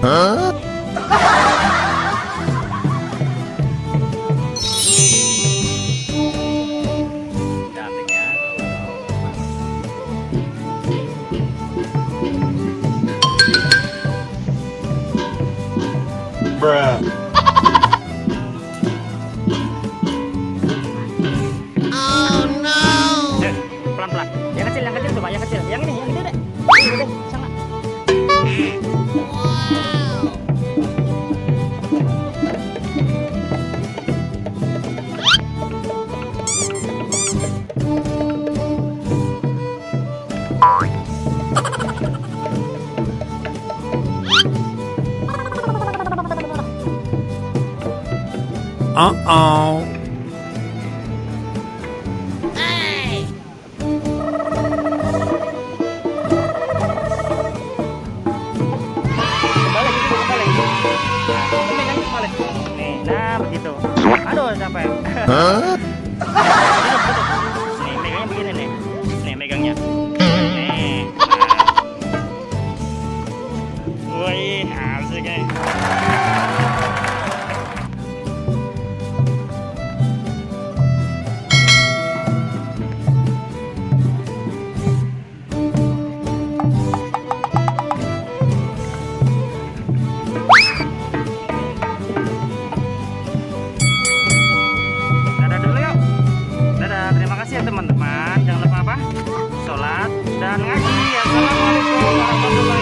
Cantiknya. Bruh. Pelan-pelan. Yang kecil coba, yang kecil. Yang ini deh. Ini deh, sana. Uh-oh. Kembali. Kembali. Nih, nah begitu. Aduh, sampai. Nih, megangnya begini nih. Nih, megangnya. Nih. Nah. Wih, asik nih. Dadah dulu yuk. Dadah, terima kasih ya teman-teman. Jangan lupa apa? Sholat dan ngaji. Assalamualaikum warahmatullahi